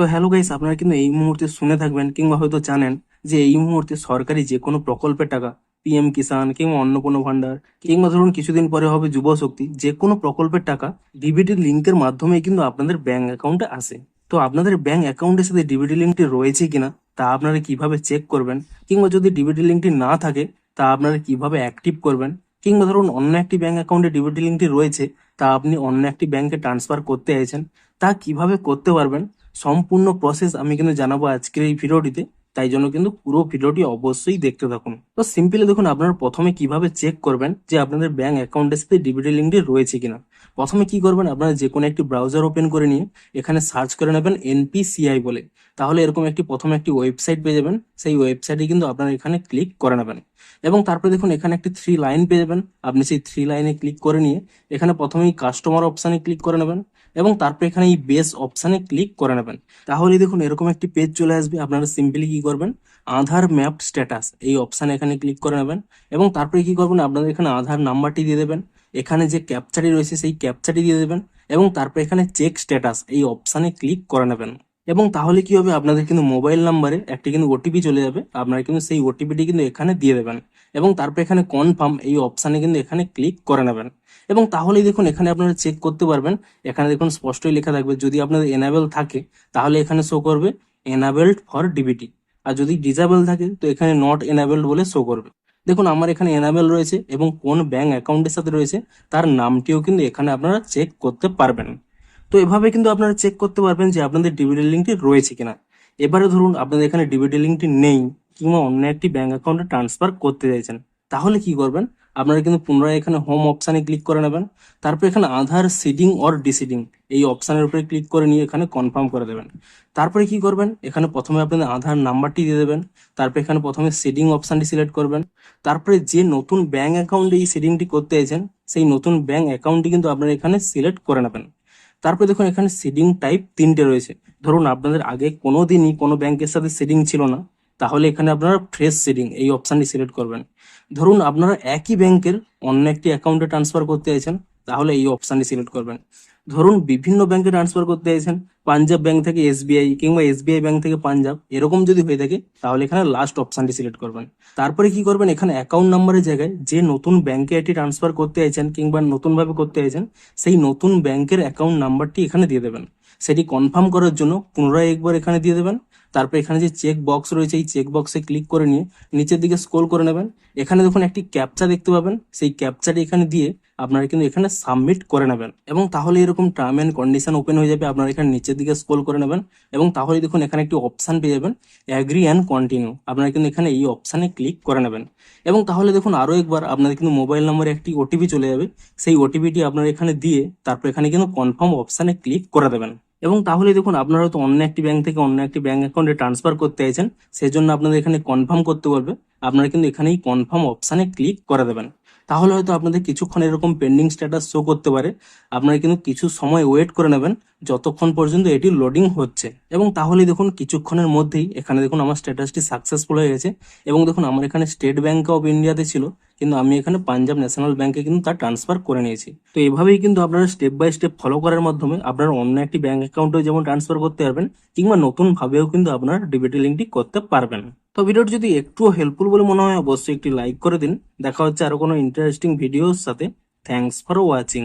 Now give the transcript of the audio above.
তো hello guys, আপনারা কিন্তু এই মুহূর্তে শুনে থাকবেন কিংবা হয়তো জানেন যে এই মুহূর্তে সরকারি যে কোনো প্রকল্পের টাকা, পিএম কিষাণ কিংবা অন্নপূর্ণা ভান্ডার কিংবা ধরুন কিছুদিন পরে হবে যুব শক্তি, যে কোনো প্রকল্পের টাকা ডিবিটি লিঙ্কের মাধ্যমে কিন্তু আপনাদের ব্যাংক অ্যাকাউন্টে আসে। তো আপনাদের ব্যাংক অ্যাকাউন্টের সাথে ডিবিটি লিঙ্কটি রয়েছে কিনা তা আপনারা কিভাবে চেক করবেন, কিংবা যদি ডিবিটি লিঙ্কটি না থাকে তা আপনারা কিভাবে অ্যাক্টিভ করবেন, কিংবা ধরুন অন্য একটি ব্যাংক অ্যাকাউন্টে ডিবিটি লিঙ্কটি রয়েছে তা আপনি অন্য একটি ব্যাংকে ট্রান্সফার করতে চাইছেন, তা কিভাবে করতে পারবেন সম্পূর্ণ প্রসেস আমি কিন্তু জানাবো আজকের এই ভিডিওটিতে। তাই জন্য কিন্তু পুরো ভিডিওটি অবশ্যই দেখতে থাকুন। তো সিম্পলি দেখুন, আপনারা প্রথমে কিভাবে চেক করবেন যে আপনাদের ব্যাংক অ্যাকাউন্টের সাথে ডিবিটি লিঙ্কটি রয়েছে কিনা। প্রথমে কি করবেন, আপনারা যে কোনো একটি ব্রাউজার ওপেন করে নিয়ে এখানে সার্চ করে নেবেন এনপিসিআই বলে। তাহলে এরকম একটি প্রথমে একটি ওয়েবসাইট পেয়ে যাবেন, সেই ওয়েবসাইটে কিন্তু আপনারা এখানে ক্লিক করে নেবেন। এবং তারপরে দেখুন এখানে একটি 3 লাইন পেয়ে যাবেন, আপনি সেই 3 লাইনে ক্লিক করে নিয়ে এখানে প্রথমেই কাস্টমার অপশানে ক্লিক করে নেবেন এবং তারপরে এখানে এই বেস অপশানে ক্লিক করে নেবেন। তাহলে দেখুন এরকম একটি পেজ চলে আসবে। আপনারা সিম্পলি কি করবেন, আধার ম্যাপড স্ট্যাটাস এই অপশানে এখানে ক্লিক করে নেবেন এবং তারপরে কি করবেন, আপনাদের এখানে আধার নাম্বারটি দিয়ে দেবেন, এখানে যে ক্যাপচাটি রয়েছে সেই ক্যাপচাটি দিয়ে দেবেন এবং তারপরে এখানে চেক স্ট্যাটাস এই অপশানে ক্লিক করে নেবেন। এবং তাহলে কি হবে, আপনাদের কিন্তু মোবাইল নাম্বারে একটি কিন্তু ওটিপি চলে যাবে, আপনারা কিন্তু সেই ওটিপিটি কিন্তু এখানে দিয়ে দেবেন এবং তারপর এখানে কনফার্ম এই অপশানে কিন্তু এখানে ক্লিক করে নেবেন। এবং তাহলেই দেখুন এখানে আপনারা চেক করতে পারবেন, এখানে দেখুন স্পষ্টই লেখা থাকবে, যদি আপনাদের এনাবেল থাকে তাহলে এখানে শো করবে এনাবেলড ফর ডিবিটি, আর যদি ডিসেবল থাকে তো এখানে নট এনাবেলড বলে শো করবে। দেখুন আমার এখানে এনাবেল রয়েছে এবং কোন ব্যাংক অ্যাকাউন্টের সাথে রয়েছে তার নামটিও কিন্তু এখানে আপনারা চেক করতে পারবেন। তো এভাবে কিন্তু আপনারা চেক করতে পারবেন যে আপনাদের ডিবিটি লিঙ্কটি রয়েছে কিনা। এবারে ধরুন আপনাদের এখানে ডিবিটি লিঙ্কটি নেই কিংবা অন্য একটি ব্যাংক অ্যাকাউন্টে ট্রান্সফার করতে চাইছেন, তাহলে কি করবেন, আপনারা কিন্তু পুনরায় এখানে হোম অপশানে ক্লিক করে নেবেন, তারপর এখানে আধার সিডিং অর ডিসিডিং এই অপশানের উপরে ক্লিক করে নিয়ে এখানে কনফার্ম করে দেবেন। তারপরে কি করবেন, এখানে প্রথমে আপনাদের আধার নাম্বারটি দিয়ে দেবেন, তারপর এখানে প্রথমে সিডিং অপশানটি সিলেক্ট করবেন, তারপরে যে নতুন ব্যাংক অ্যাকাউন্টে এই সিডিংটি করতে চাইছেন সেই নতুন ব্যাংক অ্যাকাউন্টটি কিন্তু আপনারা এখানে সিলেক্ট করে নেবেন। তারপরে দেখুন এখানে সিডিং টাইপ 3টে রয়েছে। ধরুন আপনাদের আগে কোনো দিনই কোনো ব্যাংকের সাথে সিডিং ছিল না, তাহলে এখানে আপনারা ফ্রেশ সিডিং এই অপশানটি সিলেক্ট করবেন। ধরুন আপনারা একই ব্যাংকের অন্য একটি অ্যাকাউন্টে ট্রান্সফার করতে চাইছেন, তাহলে এই অপশানটি সিলেক্ট করবেন। ধরুন বিভিন্ন ব্যাংকে ট্রান্সফার করতে চাইছেন, পাঞ্জাব ব্যাংক থেকে এসবিআই কিংবা এসবিআই ব্যাংক থেকে পাঞ্জাব, এরকম যদি হয়ে থাকে তাহলে এখানে লাস্ট অপশানটি সিলেক্ট করবেন। তারপরে কি করবেন, এখানে অ্যাকাউন্ট নাম্বারের জায়গায় যে নতুন ব্যাংকে এটি ট্রান্সফার করতে চাইছেন কিংবা নতুনভাবে করতে চাইছেন সেই নতুন ব্যাংকের অ্যাকাউন্ট নাম্বারটি এখানে দিয়ে দেবেন। সেটি কনফার্ম করার জন্য পুনরায় একবার এখানে দিয়ে দেবেন। তারপর এখানে যে চেক বক্স রয়েছে এই চেক বক্সে ক্লিক করে নিয়ে নিচের দিকে স্ক্রল করে নেবেন, এখানে দেখুন একটি ক্যাপচা দেখতে পাবেন, সেই ক্যাপচাটি এখানে দিয়ে আপনারা কিন্তু এখানে সাবমিট করে নেবেন এবং তাহলে এরকম টার্ম এন্ড কন্ডিশন ওপেন হয়ে যাবে। আপনারা এখানে নিচের দিকে স্ক্রল করে নেবেন এবং তাহলে দেখুন এখানে একটি অপশান পেয়ে যাবেন অ্যাগ্রি অ্যান্ড কন্টিনিউ, আপনারা কিন্তু এখানে এই অপশানে ক্লিক করে নেবেন। এবং তাহলে দেখুন আরো একবার আপনাদের কিন্তু মোবাইল নম্বরে একটি ওটিপি চলে যাবে, সেই ওটিপিটি আপনারা এখানে দিয়ে তারপর এখানে কিন্তু কনফার্ম অপশানে ক্লিক করে দেবেন। এবং তাহলে দেখুন আপনারা হয়তো অন্য একটি ব্যাংক থেকে অন্য একটি ব্যাংক অ্যাকাউন্টে ট্রান্সফার করতে চাইছেন, সেই জন্য আপনাদের এখানে কনফার্ম করতে বলবে, আপনারা কিন্তু এখানে এই কনফার্ম অপশানে ক্লিক করে দেবেন। তাহলে হয়তো আপনাদের কিছুক্ষণ এরকম পেন্ডিং স্ট্যাটাস শো করতে পারে, আপনারা কিন্তু কিছু সময় ওয়েট করে নেবেন যতক্ষণ পর্যন্ত এটি লোডিং হচ্ছে। এবং তাহলে দেখুন কিছুক্ষণের মধ্যেই এখানে দেখুন আমার স্ট্যাটাসটি সাকসেসফুল হয়ে গেছে এবং দেখুন আমার এখানে স্টেট ব্যাংক অফ ইন্ডিয়াতে ছিল কিন্তু আমি এখানে পাঞ্জাব ন্যাশনাল ব্যাংকে কিন্তু তার ট্রান্সফার করে নিয়েছি। তো এভাবেই কিন্তু আপনারা স্টেপ বাই স্টেপ ফলো করার মাধ্যমে আপনারা অন্য একটি ব্যাংক অ্যাকাউন্টে যেমন ট্রান্সফার করতে পারবেন কিংবা নতুন ভাবেও কিন্তু আপনারা ডিবিটি লিঙ্কটি করতে পারবেন। তো ভিডিওটি যদি একটুও হেল্পফুল বলে মনে হয় অবশ্যই একটি লাইক করে দিন। দেখা হচ্ছে আরো কোনো ইন্টারেস্টিং ভিডিওর সাথে। Thanks for watching.